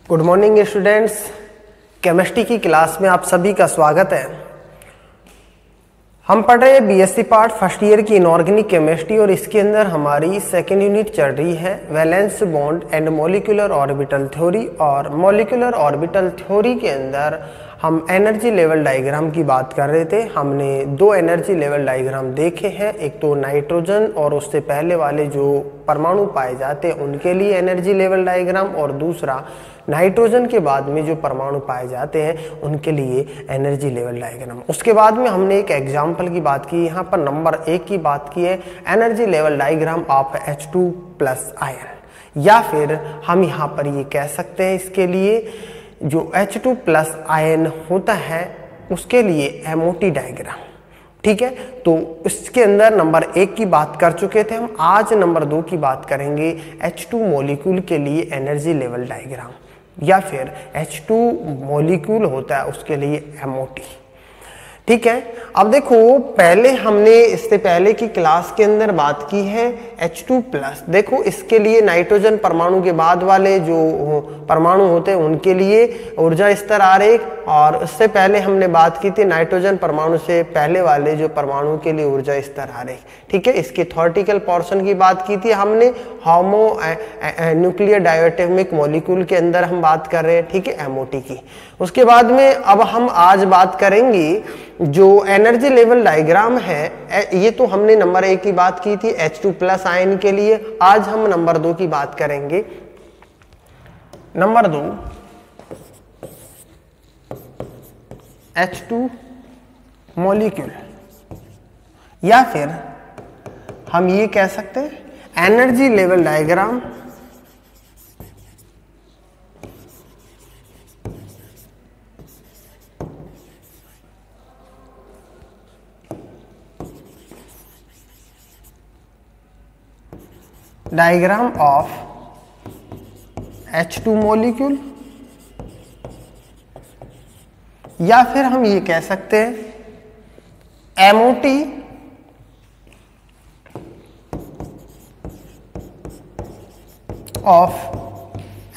Good morning students. Chemistry की class में आप सभी का स्वागत है। हम पढ़ रहे हैं बीएससी पार्ट फर्स्ट ईयर की इनऑर्गेनिक केमिस्ट्री और इसके अंदर हमारी सेकेंड यूनिट चल रही है valence bond and molecular orbital theory. और मॉलिक्यूलर ऑर्बिटल थ्योरी के अंदर हम एनर्जी लेवल डायग्राम की बात कर रहे थे। हमने दो एनर्जी लेवल डायग्राम देखे हैं, एक तो नाइट्रोजन और उससे पहले वाले जो परमाणु पाए जाते हैं उनके लिए एनर्जी लेवल डायग्राम, और दूसरा नाइट्रोजन के बाद में जो परमाणु पाए जाते हैं उनके लिए एनर्जी लेवल डायग्राम। उसके बाद में हमने एक एग्जाम्पल की बात की, यहाँ पर नंबर 1 की बात की है energy level diagram of H2+ ion, या फिर हम यहाँ पर ये कह सकते हैं इसके लिए जो H2+ आयन होता है उसके लिए MOT डायग्राम। ठीक है, तो इसके अंदर नंबर 1 की बात कर चुके थे हम। आज नंबर 2 की बात करेंगे H2 मॉलिक्यूल के लिए एनर्जी लेवल डायग्राम, या फिर H2 मॉलिक्यूल होता है उसके लिए MOT। ठीक है, अब देखो पहले हमने इससे पहले की क्लास के अंदर बात की है H2+। देखो इसके लिए नाइट्रोजन परमाणु के बाद वाले जो परमाणु होते हैं उनके लिए ऊर्जा स्तर आरेख, और उससे पहले हमने बात की थी नाइट्रोजन परमाणु से पहले वाले जो परमाणु के लिए ऊर्जा स्तर आरेख। ठीक है, इसके थ्योरेटिकल पोर्शन की बात की थी हमने। होमो न्यूक्लियर डायोटोमिक मॉलिक्यूल के अंदर हम बात कर रहे हैं, ठीक है, MOT की। उसके बाद में अब हम आज बात करेंगे जो एनर्जी लेवल डायग्राम है। ये तो हमने नंबर 1 की बात की थी H2+ आयन के लिए। आज हम नंबर 2 की बात करेंगे। नंबर 2 H2 मॉलिक्यूल, या फिर हम ये कह सकते हैं energy level diagram of H2 molecule, या फिर हम ये कह सकते हैं MOT of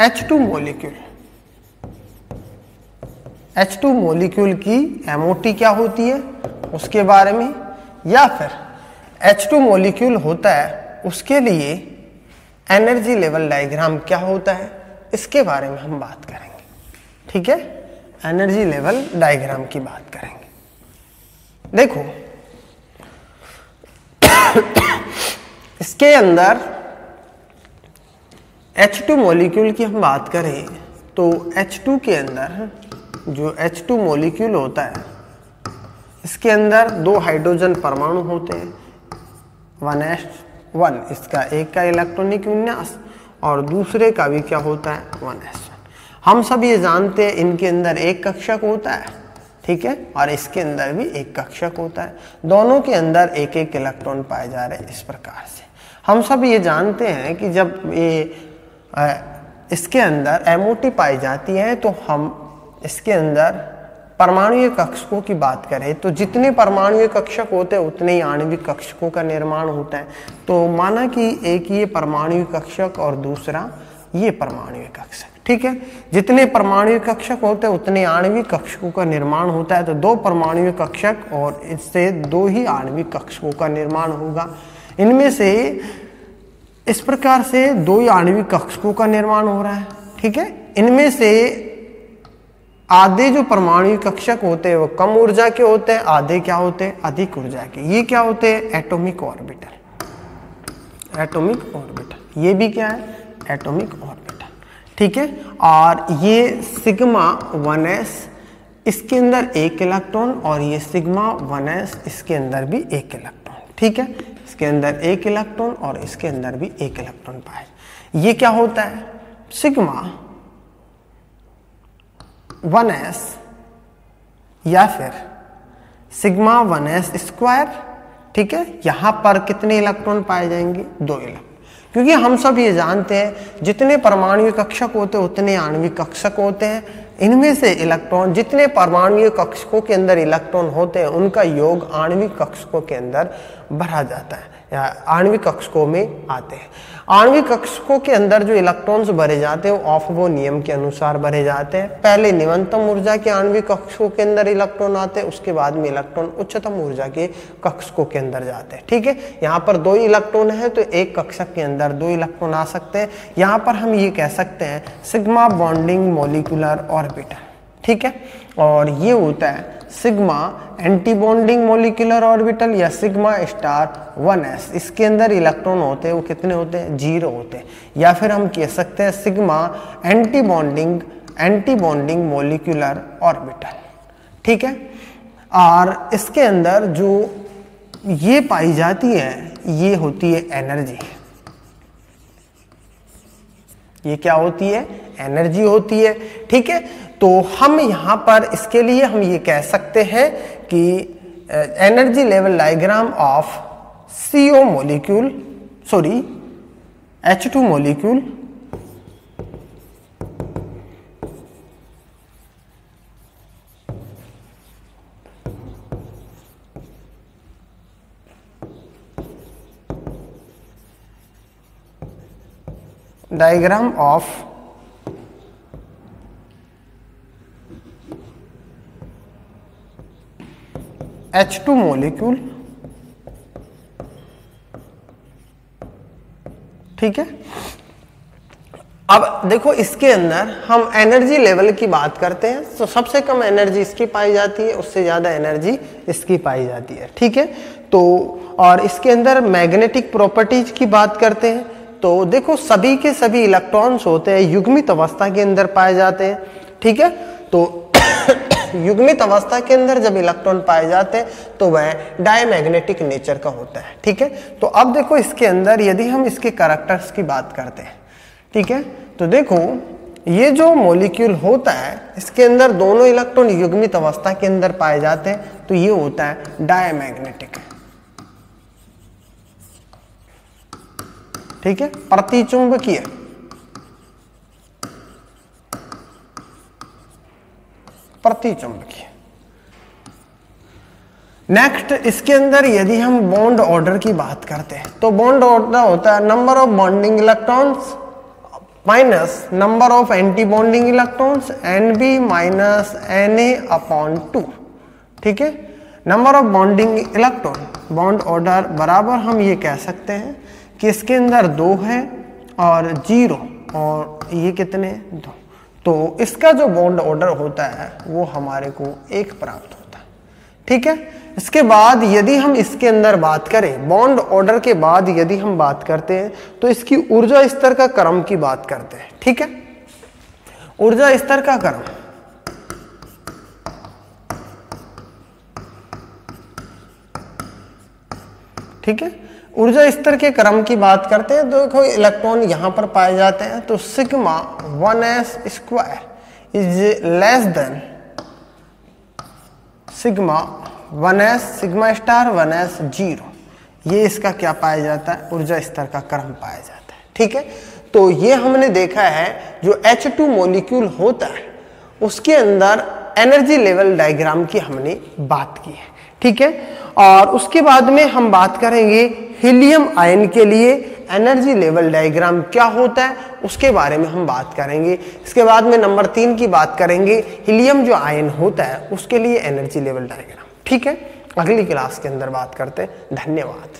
H2 molecule. H2 molecule की MOT क्या होती है उसके बारे में, या फिर H2 मॉलिक्यूल होता है उसके लिए एनर्जी लेवल डायग्राम क्या होता है इसके बारे में हम बात करेंगे। ठीक है, एनर्जी लेवल डायग्राम की बात करेंगे। देखो इसके अंदर H2 मॉलिक्यूल की हम बात करें तो H2 के अंदर जो H2 मॉलिक्यूल होता है इसके अंदर 2 हाइड्रोजन परमाणु होते हैं, 1s1, इसका एक का इलेक्ट्रॉनिक विन्यास और दूसरे का भी क्या होता है 1s1। हम सब ये जानते हैं इनके अंदर एक कक्षक होता है, ठीक है, और इसके अंदर भी एक कक्षक होता है। दोनों के अंदर एक एक इलेक्ट्रॉन पाए जा रहे हैं। इस प्रकार से हम सब ये जानते हैं कि जब ये इसके अंदर MOT पाई जाती है तो हम इसके अंदर परमाणुीय कक्षकों की बात करें तो जितने परमाणुीय कक्षक होते हैं उतने ही आणविक कक्षकों का निर्माण होता है। तो माना कि एक ये परमाणुीय कक्षक और दूसरा ये परमाणुीय कक्षक, ठीक है, जितने परमाणुीय कक्षक होते हैं उतने आणविक कक्षकों का निर्माण होता है। तो 2 परमाणुीय कक्षक और इससे 2 ही आणविक कक्षकों का निर्माण होगा। इनमें से इस प्रकार से 2 ही आणविक कक्षकों का निर्माण हो रहा है। ठीक है, इनमें से आधे जो परमाणु कक्षक होते हैं वो कम ऊर्जा के होते हैं, आधे क्या होते हैं अधिक ऊर्जा के। ये क्या होते हैं एटॉमिक ऑर्बिटल। एटॉमिक ऑर्बिटल ये भी क्या है एटॉमिक ऑर्बिटल। ठीक है, और ये सिग्मा 1s इसके अंदर 1 इलेक्ट्रॉन और ये सिग्मा 1s इसके अंदर भी 1 इलेक्ट्रॉन। ठीक है, इसके अंदर 1 इलेक्ट्रॉन और इसके अंदर भी 1 इलेक्ट्रॉन पाए। ये क्या होता है सिग्मा 1s या फिर सिग्मा 1s स्क्वायर। ठीक है, यहां पर कितने इलेक्ट्रॉन पाए जाएंगे 2 इलेक्ट्रॉन, क्योंकि हम सब ये जानते हैं जितने परमाणुीय कक्षक होते हैं उतने आणविक कक्षक होते हैं। इनमें से इलेक्ट्रॉन जितने परमाणुीय कक्षकों के अंदर इलेक्ट्रॉन होते हैं उनका योग आणविक कक्षकों के अंदर भरा जाता है। या आणविक कक्षकों में आते हैं। आणविक कक्षकों के अंदर जो इलेक्ट्रॉन्स भरे जाते हैं वो ऑफ-बो नियम के अनुसार भरे जाते हैं। पहले निम्नतम ऊर्जा के आणविक कक्षकों के अंदर इलेक्ट्रॉन आते हैं, उसके बाद में इलेक्ट्रॉन उच्चतम ऊर्जा के कक्षकों के अंदर जाते हैं। ठीक है, यहाँ पर 2 इलेक्ट्रॉन है तो एक कक्षक के अंदर 2 इलेक्ट्रॉन आ सकते हैं। यहाँ पर हम ये कह सकते हैं सिग्मा बॉन्डिंग मॉलिक्यूलर ऑर्बिटल। ठीक है, और ये होता है sigma anti bonding molecular orbital या सिग्मा स्टार 1s। इसके अंदर इलेक्ट्रॉन होते हैं वो कितने होते हैं? 0 होते हैं। या फिर हम कह सकते हैं sigma anti bonding molecular orbital. ठीक है, और इसके अंदर जो ये पाई जाती है ये होती है एनर्जी। ये क्या होती है? एनर्जी होती है। ठीक है, तो हम यहाँ पर इसके लिए हम ये कह सकते हैं कि energy level diagram of CO molecule H2 molecule diagram of H2 molecule. ठीक है, अब देखो इसके अंदर हम एनर्जी लेवल की बात करते हैं तो सबसे कम एनर्जी इसकी पाई जाती है, उससे ज्यादा एनर्जी इसकी पाई जाती है। ठीक है, तो और इसके अंदर मैग्नेटिक प्रॉपर्टीज की बात करते हैं तो देखो सभी के सभी इलेक्ट्रॉन्स होते हैं युग्मित अवस्था के अंदर पाए जाते हैं। ठीक है, तो युग्मित अवस्था के अंदर जब इलेक्ट्रॉन पाए जाते हैं तो वह डायमैग्नेटिक नेचर का होता है। ठीक है, तो अब देखो इसके अंदर यदि हम इसके कैरेक्टर्स की बात करते हैं, ठीक है, तो देखो ये जो मॉलिक्यूल होता है इसके अंदर दोनों इलेक्ट्रॉन युग्मित अवस्था के अंदर पाए जाते हैं तो ये होता है डायमैग्नेटिक। ठीक है, प्रतिचुंबकीय। प्रतिचुंबकीय। नेक्स्ट इसके अंदर यदि हम बॉन्ड ऑर्डर की बात करते हैं तो बॉन्ड ऑर्डर होता है number of bonding electrons minus number of anti bonding electrons NB minus Na/2। ठीक है, number of bonding electron bond order बराबर हम ये कह सकते हैं कि इसके अंदर 2 है और 0 और ये कितने 2, तो इसका जो बॉन्ड ऑर्डर होता है वो हमारे को 1 प्राप्त होता है। ठीक है, इसके बाद यदि हम इसके अंदर बात करें बॉन्ड ऑर्डर के बाद यदि हम बात करते हैं तो इसकी ऊर्जा स्तर का क्रम की बात करते हैं। ठीक है, ऊर्जा स्तर का क्रम ठीक है, ऊर्जा स्तर के क्रम की बात करते हैं तो देखो इलेक्ट्रॉन यहां पर पाए जाते हैं तो sigma 1s square is less than sigma 1s sigma star 1s 0। ये इसका क्या पाया जाता है? ऊर्जा स्तर का क्रम पाया जाता है। ठीक है, तो ये हमने देखा है जो H2 मॉलिक्यूल होता है उसके अंदर एनर्जी लेवल डायग्राम की हमने बात की है। ठीक है, और उसके बाद में हम बात करेंगे हीलियम आयन के लिए एनर्जी लेवल डायग्राम क्या होता है उसके बारे में हम बात करेंगे। इसके बाद में नंबर 3 की बात करेंगे हीलियम जो आयन होता है उसके लिए एनर्जी लेवल डायग्राम। ठीक है, अगली क्लास के अंदर बात करते हैं। धन्यवाद।